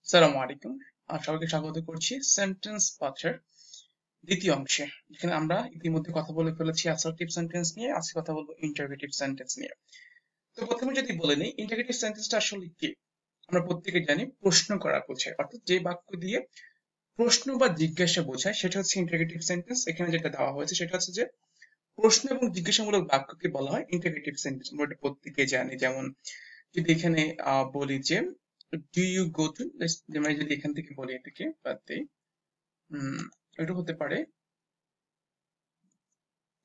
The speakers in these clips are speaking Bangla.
আসসালামু আলাইকুম। সবাইকে স্বাগত করছি সেন্টেন্স পাঠের দ্বিতীয় অংশে, যেখানে আমরা ইতিমধ্যে কথা বলে ফেলেছি অ্যাসার্টিভ সেন্টেন্স নিয়ে। আজকে কথা বলবো ইন্টারোগেটিভ সেন্টেন্স নিয়ে। তো প্রথমে যদি বলে নিই, ইন্টারোগেটিভ সেন্টেন্সটা আসলে কি? আমরা প্রত্যেকে জানি প্রশ্ন করা বোঝায়, অর্থাৎ যে বাক্য দিয়ে প্রশ্ন বা জিজ্ঞাসা বোঝায় সেটা হচ্ছে ইন্টারোগেটিভ সেন্টেন্স। এখানে যেটা দেওয়া হয়েছে সেটা হচ্ছে যে প্রশ্ন এবং জিজ্ঞাসামূলক বাক্যকে বলা হয় ইন্টারোগেটিভ সেন্টেন্স। আমরা এটা প্রত্যেকে জানি। যেমন যদি এখানে বলি যে ডু ইউ গো টু, আমরা যদি এখান থেকে বলি, এটাকে বাদ দিই, এটা হতে পারে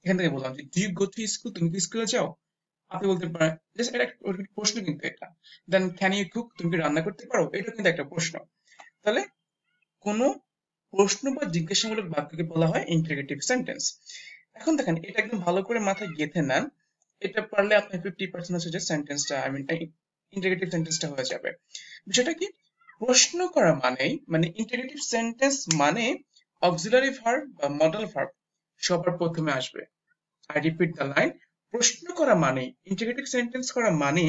এখান থেকে বললাম যে do you go to school, তুমি কি স্কুলে যাও? আপনি বলতে পারেন জাস্ট এটা একটা প্রশ্ন, কিন্তু এটা। দেন ক্যান ইউ কুক, তুমি কি রান্না করতে পারো? এটা কিন্তু একটা প্রশ্ন। তাহলে কোনো প্রশ্ন বা জিজ্ঞাসামূলক বাক্যকে বলা হয় ইন্টারোগেটিভ সেন্টেন্স। এখন দেখেন, এটা একদম ভালো করে মাথায় গেঁথে নেন। এটা পারলে আপনার 50% হচ্ছে যে সেন্টেন্সটা, ইন্টারোগেটিভ সেন্টেন্সটা হয়ে যাবে। বিষয়টা কি? প্রশ্ন করা মানেই, মানে ইন্টারোগেটিভ সেন্টেন্স মানে অক্সিলারি ভার্ব বা মডেল ভার্ব সবার প্রথমে আসবে। I repeat the line. প্রশ্ন করা মানে, ইন্টিগ্রেটিভ সেন্টেন্স করা মানে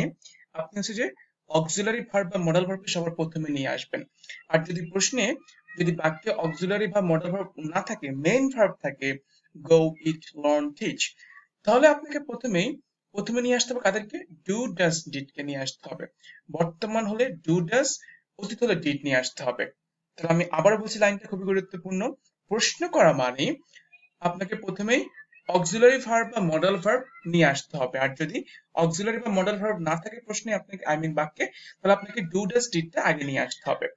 আপনি হচ্ছে যে অক্সিলারি ভার্ব বা মডেল ভার্বকে সবার প্রথমে নিয়ে আসবেন। আর যদি প্রশ্নে, যদি বাক্যে অক্সিলারি বা মডেল ভার্ব না থাকে, মেইন ভার্ব থাকে, গো, ইট, লার্ন, টিচ, তাহলে আপনাকে প্রথমে নিয়ে আসতে হবে কাদেরকে? ডু, ডাজ, ডিড কে নিয়ে আসতে হবে। বর্তমান হলে ডু, ডাজ, অতীত হলে ডিড নিয়ে আসতে হবে। তাহলে আমি আবার বলছি, লাইনটা খুবই গুরুত্বপূর্ণ। প্রশ্ন করা মানে আপনাকে প্রথমেই অক্সিলারি ভার্ব বা মডেল ভার্ব নিয়ে আসতে হবে। আর যদি অক্সিলারি বা মডেল ভার্ব না থাকে প্রশ্নে, আপনাকে বাক্যে, তাহলে আপনাকে ডু, ডাজ, ডিডটা আগে নিয়ে আসতে হবে।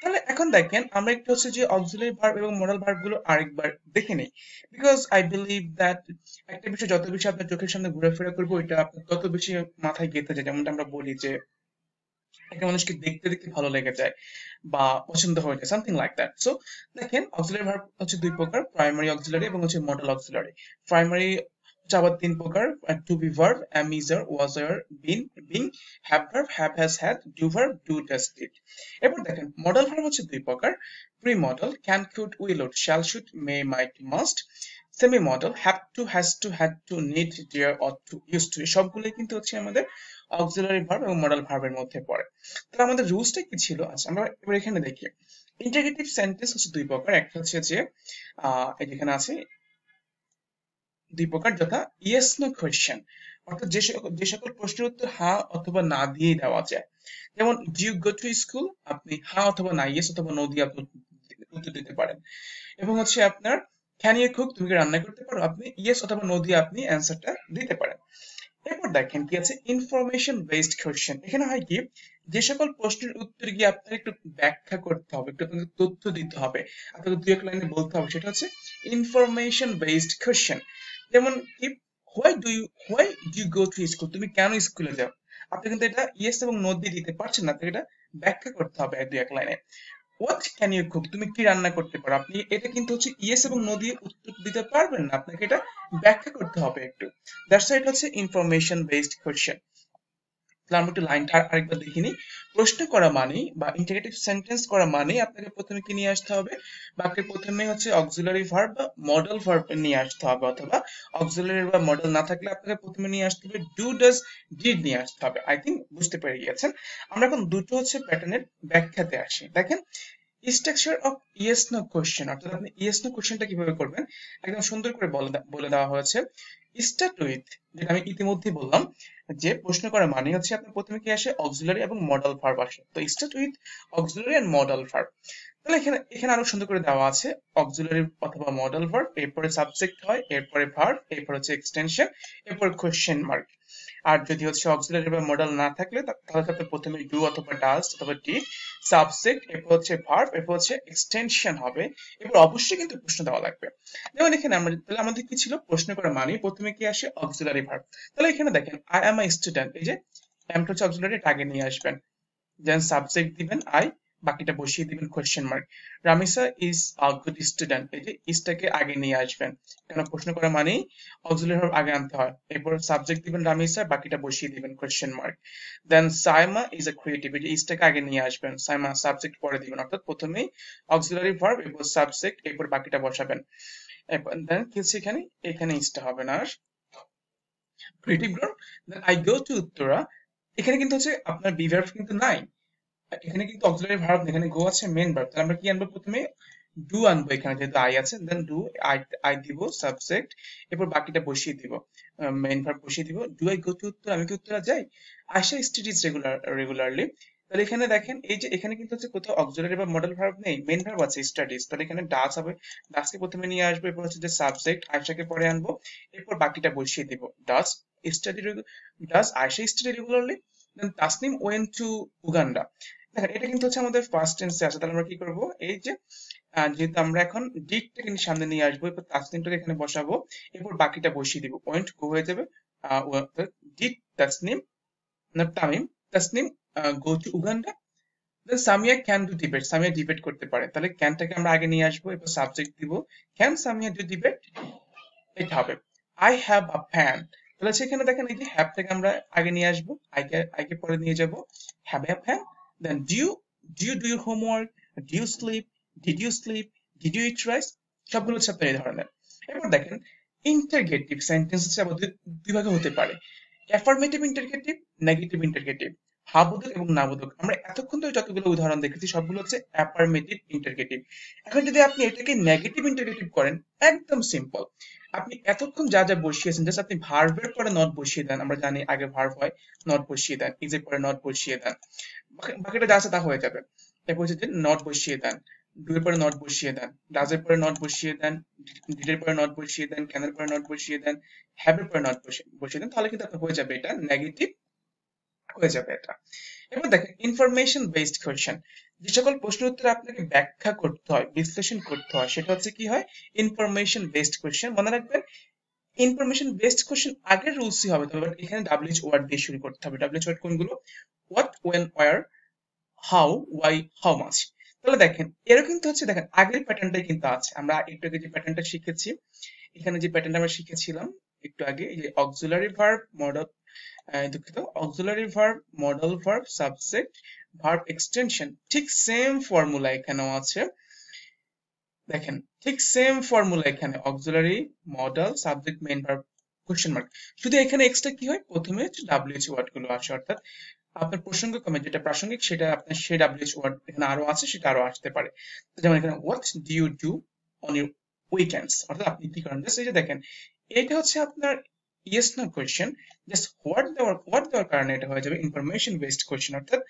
তাহলে এখন দেখেন, আমরা একটু হচ্ছে যে অক্সিলারি ভার্ব এবং মডেল ভার্ব গুলো আরেকবার দেখে নেই। বিকজ আই বিলিভ দ্যাট একটা বিষয় যত বেশি আপনার চোখের সামনে ঘুরেফেরা করবো, ওইটা আপনার তত বেশি মাথায় গেঁথে যায়। যেমনটা আমরা বলি যে একটা মানুষকে দেখতে দেখতে ভালো লেগে যায় বা পছন্দ হয়ে যায়, সামথিং লাইক দ্যাট। সো দেখেন, অক্সিলারি ভার্ব হচ্ছে দুই প্রকার, প্রাইমারি অক্সিলারি এবং হচ্ছে মডেল অক্সিলারি। প্রাইমারি হচ্ছে আবার তিন প্রকার: to be verb, am, is, are, was, are, been, being; have verb, have, has, had; do verb, do, does, did. এরপর দেখেন, মডেল ভার্ব হচ্ছে দুই প্রকার: pre modal, can, could, will, would, shall, should, may, might, must; semi modal, have to, has to, had to, need, dare, ought to, use to. সবগুলোই কিন্তু হচ্ছে আমাদের অক্সিলারি ভার্ব এবং মডেল ভার্বের মধ্যে পড়ে। তাহলে আমাদের রুলসটা কি ছিল? আচ্ছা, আমরা এবার এখানে দেখি। ইন্টারগেটিভ সেন্টেন্স হচ্ছে দুই প্রকার। একটা হচ্ছে যে এই যেখানে আছে দুই প্রকার, যথা ইয়েস, নো, কোয়েশ্চেন। অর্থাৎ যে সকল প্রশ্নের উত্তর হ্যাঁ অথবা না দিয়েই দেওয়া যায়। যেমন do you go to school, আপনি হ্যাঁ অথবা না, ইয়েস অথবা নো দিয়ে আপনি উত্তর দিতে পারেন। এবং হচ্ছে আপনার ক্যান ইউ কুক, তুমি কি রান্না করতে পারো, আপনি ইয়েস অথবা নো দিয়ে আপনি অ্যান্সারটা দিতে পারেন। এরপর দেখেন কি আছে, ইনফরমেশন বেসড কোয়েশ্চেন। এখানে হয় কি, যে সকল প্রশ্নের উত্তর গিয়ে আপনার একটু ব্যাখ্যা করতে হবে, একটু আপনাকে তথ্য দিতে হবে, আপনাকে দুই এক লাইনে বলতে হবে, সেটা হচ্ছে ইনফরমেশন বেসড কোয়েশ্চেন। যেমন কি, why do you go to school, তুমি কেন স্কুলে যাও? আপনি কিন্তু এটা ইয়েস এবং নো দিয়ে দিতে পারছেন না, আপনাকে এটা ব্যাখ্যা করতে হবে এক দুই এক লাইনে। হোয়াট ক্যান ইউ কুক, তুমি কি রান্না করতে পারো? আপনি এটা কিন্তু হচ্ছে ইয়েস এবং নো দিয়ে উত্তর দিতে পারবেন না, আপনাকে এটা ব্যাখ্যা করতে হবে একটু। দ্যাটস এটা হচ্ছে ইনফরমেশন বেসড কোয়েশ্চেন। তাহলে আমরা একটু লাইনটা আরেকবার দেখে নিই। প্রশ্ন করা মানেই বা ইন্টারোগেটিভ সেন্টেন্স করা মানেই আপনাকে প্রথমে কি নিয়ে আসতে হবে? বাক্যের প্রথমে হচ্ছে অক্সিলারি ভার্ব বা মডেল ভার্ব নিয়ে আসতে হবে, অথবা অক্সিলারি বা মডেল না থাকলে আপনাকে প্রথমে নিয়ে আসতে হবে ডু, ডাজ, ডিড নিয়ে আসতে হবে। আই থিঙ্ক বুঝতে পেরে গিয়েছেন। আমরা এখন দুটো হচ্ছে প্যাটার্নের ব্যাখ্যাতে আসি। দেখেন, structure of yes no question, অর্থাৎ আপনি ইয়েস নো কোশ্চেনটা কিভাবে করবেন একদম সুন্দর করে বলে দেওয়া হয়েছে। স্টার্ট উইথ, যেটা আমি ইতিমধ্যেই বললাম, যে প্রশ্ন করা মানে হচ্ছে আপনার প্রথমে কি আসে? অক্সিলারি এবং মডেল ভার্ব আসে। তো start with auxiliary and modal verb. তাহলে এখানে এখানে আরো সুন্দর করে দেওয়া আছে অক্সিলারি অথবা মডেল ভার্ব, এরপরে সাবজেক্ট হয়, এরপরে ভার্ব, এরপর হচ্ছে এক্সটেনশন, এরপর কোশ্চেন মার্ক। আর যদি হচ্ছে অক্সিলারি বা মডেল না থাকলে তাহলে আপনি প্রথমে ডু অথবা ডাজ অথবা ডিড, সাবজেক্ট, এরপর হচ্ছে ভার্ব, এরপর হচ্ছে এক্সটেনশন হবে। এরপর অবশ্যই কিন্তু প্রশ্ন দেওয়া লাগবে। যেমন এখানে আমরা, তাহলে আমাদের কি ছিল? প্রশ্ন করা মানে প্রথমে কি আসে? Auxiliary verb. তাহলে এখানে দেখেন, আই অ্যাম আ স্টুডেন্ট, এই যে অ্যামটা হচ্ছে অক্সিলারি, এটা আগে নিয়ে আসবেন। দেন সাবজেক্ট দিবেন আই, বাকিটা বসিয়ে দিবেন question mark. Ramisa is a good student, এই যে ইজটাকে আগে নিয়ে আসবেন, কেন? প্রশ্ন করা মানেই অক্সিলারি ভার্ব আগে আনতে হয়। এরপর সাবজেক্ট দিবেন রামিসা, বাকিটা বসিয়ে দিবেন question mark. Then Saima is a creative, এই যে ইজটাকে আগে নিয়ে আসবেন, সাইমা সাবজেক্ট পরে দিবেন, অর্থাৎ প্রথমেই অক্সিলারি ভার্ব, এরপর সাবজেক্ট, এরপর বাকিটা বসাবেন। দেন কি হচ্ছে এখানে? এখানে ইজটা হবে না আর, creative ground. Then I go to Uttara, এখানে কিন্তু হচ্ছে আপনার বি ভার্ব কিন্তু নাই, এখানে কিন্তু অক্সিলারি ভার্ব এখানে গো আছে মেইন ভার্ব, তাহলে আমরা কি আনবো প্রথমে ডু আনবো, এখানে যেহেতু আই আছে দেন ডু আই, আই দিব সাবজেক্ট, এরপর বাকিটা বসিয়ে দিব, মেইন ভার্ব বসিয়ে দিব। Do I go to Uttara, আমি কি উত্তরা যাই? আশা স্টাডিজ রেগুলারলি। তাহলে এখানে দেখেন এই যে এখানে কিন্তু হচ্ছে কোথাও অক্সিলারি বা মডেল ভার্ব নেই, মেইন ভার্ব আছে স্টাডিজ, তাহলে এখানে ডাজ হবে, ডাজকে প্রথমে নিয়ে আসবো, এরপর হচ্ছে যে সাবজেক্ট আয়শাকে পরে আনবো, এরপর বাকিটা বসিয়ে দিব। Does study, does Ayesha study regularly, then Tasnim went to Uganda. দেখেন এটা কিন্তু হচ্ছে আমাদের ফার্স্ট টেন্সে আছে, তাহলে আমরা কি করব, এই যে যেহেতু আমরা এখন ডিডটাকে সামনে নিয়ে আসবো, এরপর তাসনিমটাকে এখানে বসাবো, এরপর বাকিটা বসিয়ে দিব, পয়েন্ট গো হয়ে যাবে। ডিড তাসনিম, না Tamim, Tasnim go to Uganda, then Samia can do debate, Samia debate করতে পারে, তাহলে ক্যানটাকে আমরা আগে নিয়ে আসবো, এরপর সাবজেক্ট দিব, ক্যান সামিয়া ডু ডিবেট, এটা হবে। আই হ্যাভ আ ফ্যান, তাহলে সেখানে দেখেন এই যে হ্যাভ থেকে আমরা আগে নিয়ে আসবো, আইকে পরে নিয়ে যাব, have a fan, then do your homework, do you sleep, did you sleep, did you eat rice, সবগুলো হচ্ছে আপনার এই ধরনের। এরপর দেখেন ইন্টারগেটিভ সেন্টেন্স হচ্ছে আমাদের দুই ভাগে হতে পারে, অ্যাফার্মেটিভ ইন্টারগেটিভ, নেগেটিভ ইন্টারগেটিভ, হাবোধক এবং নাবোধক। আমরা এতক্ষণ ধরে যতগুলো উদাহরণ দেখেছি সবগুলো হচ্ছে অ্যাফার্মেটিভ ইন্টারগেটিভ। এখন যদি আপনি এটাকে নেগেটিভ ইন্টারগেটিভ করেন, একদম সিম্পল, আপনি এতক্ষণ যা যা বসিয়েছেন জাস্ট আপনি ভার্বের পরে নট বসিয়ে দেন, আমরা জানি আগে ভার্ব হয়, নট বসিয়ে দেন, ইজের পরে নট বসিয়ে দেন, বাকিটা যা আছে তা হয়ে যাবে। এরপর হচ্ছে যে নট বসিয়ে দেন, ডু এর পরে নট বসিয়ে দেন, ডাজের পরে নট বসিয়ে দেন, ডিডের পরে নট বসিয়ে দেন, ক্যানের পরে নট বসিয়ে দেন, হ্যাভ এর পরে নট বসিয়ে দেন, তাহলে কিন্তু আপনার হয়ে যাবে এটা নেগেটিভ হয়ে যাবে এটা। এবার দেখেন ইনফরমেশন বেসড কোয়েশ্চেন, যে সকল প্রশ্নের উত্তরে আপনাকে ব্যাখ্যা করতে হয়, বিশ্লেষণ করতে হয়, সেটা হচ্ছে কি হয়, ইনফরমেশন বেসড কোয়েশ্চেন। মনে রাখবেন ইনফরমেশন বেসড কোয়েশ্চেন আগের রুলসই হবে, তবে এখানে ডাব্লিউএইচ ওয়ার্ড দিয়ে শুরু করতে হবে। ডাব্লিউএইচ ওয়ার্ড কোনগুলো? What, when, where, how, why, how much. তাহলে দেখেন এরও কিন্তু হচ্ছে, দেখেন আগের প্যাটার্নটাই কিন্তু আছে, আমরা একটু আগে যে প্যাটার্নটা শিখেছি, এখানে যে প্যাটার্নটা আমরা শিখেছিলাম একটু আগে, এই যে অক্সিলারি ভার্ব মডেল, দুঃখিত, auxiliary verb modal verb subject verb extension, ঠিক সেম ফর্মুলা এখানেও আছে। দেখেন ঠিক সেম ফর্মুলা এখানে, auxiliary model subject main verb question mark, শুধু এখানে এক্সট্রা কি হয়, প্রথমে হচ্ছে ডাব্লিউএইচ ওয়ার্ড গুলো আসে, অর্থাৎ আপনার প্রসঙ্গক্রমে যেটা প্রাসঙ্গিক সেটা আপনার সেই ডাব্লিউএইচ ওয়ার্ড এখানে আরো আছে, সেটা আরো আসতে পারে। তো যেমন এখানে what do you do on your weekends, অর্থাৎ আপনি কি করেন, জাস্ট এই যে দেখেন এটা হচ্ছে আপনার yes no question, just what দেওয়ার কারণে এটা হয়ে যাবে ইনফরমেশন বেসড কোয়েশ্চেন, অর্থাৎ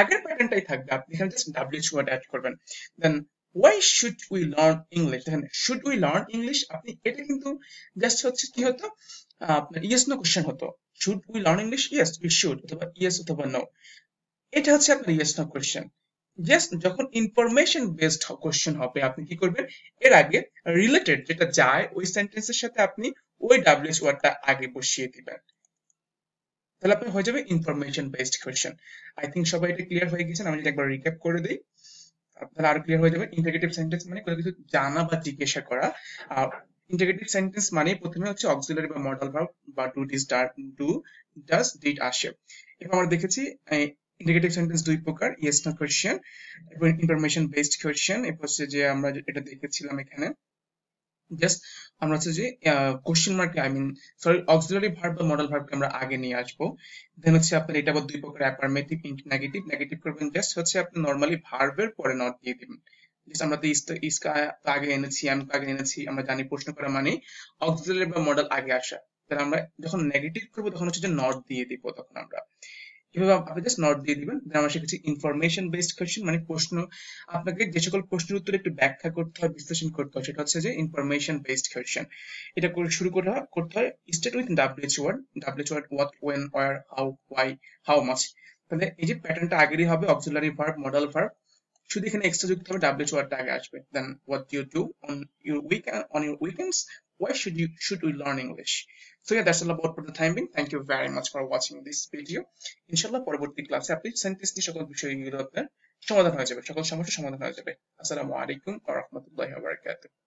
আগের প্যাটার্নটাই থাকবে, আপনি এখানে জাস্ট ডাব্লিউএইচ ওয়ার্ড অ্যাড করবেন। Then why should we learn English, দেখেন শুড উই লার্ন ইংলিশ, আপনি এটা কিন্তু জাস্ট হচ্ছে কি হতো, আপনার ইয়েস নো কোশ্চেন হতো, should we learn English, yes we should, অথবা ইয়েস অথবা নো, এটা হচ্ছে আপনার ইয়েস নো কোশ্চেন। জাস্ট যখন ইনফরমেশন বেসড কোশ্চেন হবে আপনি কি করবেন, এর আগে রিলেটেড যেটা যায় ওই সেন্টেন্সের সাথে আপনি ওই ডাব্লিউএইচ ওয়ার্ডটা আগে বসিয়ে দিবেন, তাহলে আপনার হয়ে যাবে information based question. I think সবাই এটা ক্লিয়ার হয়ে গেছেন, আমি যদি একবার রিক্যাপ করে দিই আপনারা আরো ক্লিয়ার হয়ে যাবে। ইন্টিগ্রেটিভ সেন্টেন্স মানে কোনো কিছু জানা বা জিজ্ঞাসা করা। ইন্টিগ্রেটিভ সেন্টেন্স মানে প্রথমে হচ্ছে অক্সিলারি বা মডাল ভার্ব বা ডু ডাজ ডিড আসে। এরপর আমরা দেখেছি ইন্টিগ্রেটিভ সেন্টেন্স দুই প্রকার, ইয়েস নো কোয়েশ্চেন এবং ইনফরমেশন বেসড কোয়েশ্চেন। এরপর হচ্ছে যে আমরা এটা দেখেছিলাম এখানে জাস্ট আমরা হচ্ছে যে question mark, I mean sorry, auxiliary verb বা মডাল ভার্বকে আমরা আগে নিয়ে আসবো। দেন হচ্ছে আপনার এটা আবার দুই প্রকার, অ্যাফার্মেটিভ, নেগেটিভ। নেগেটিভ করবেন জাস্ট হচ্ছে আপনি নরমালি ভার্বের পরে নট দিয়ে দিবেন, জাস্ট আমরা তো ইসকা আগে এনেছি, আমি আগে এনেছি, আমরা জানি প্রশ্ন করা মানে অক্সিলারি বা মডেল আগে আসা, তাহলে আমরা যখন নেগেটিভ করবো তখন হচ্ছে যে নট দিয়ে দিব, তখন আমরা এভাবে আপনি জাস্ট নট দিয়ে দিবেন। দেন আমরা শিখেছি ইনফরমেশন বেসড কোয়েশ্চেন মানে প্রশ্ন, আপনাকে যে সকল প্রশ্নের উত্তরে একটু ব্যাখ্যা করতে হয়, বিশ্লেষণ করতে হয়, সেটা হচ্ছে যে ইনফরমেশন বেসড কোয়েশ্চেন। এটা করে শুরু করতে হয় start with WH word what, when, where, how, why, how much. তাহলে এই যে প্যাটার্নটা আগেরই হবে, অক্সিলারি ভার্ব মডেল ভার্ব, শুধু এখানে এক্সট্রা যুক্ত হবে ডাব্লিউএইচ ওয়ার্ডটা আগে আসবে। Then what do you do on your weekends, why should we learn English? So yeah, that's all about for the time being. Thank you very much for watching this video. ইনশাআল্লাহ পরবর্তী ক্লাসে আপনি সেন্টেন্স নিয়ে সকল বিষয়গুলো আপনার সমাধান হয়ে যাবে, সকল সমস্যার সমাধান হয়ে যাবে। আসসালামু আলাইকুম ওয়া রাহমাতুল্লাহি ওয়া বারাকাতুহু।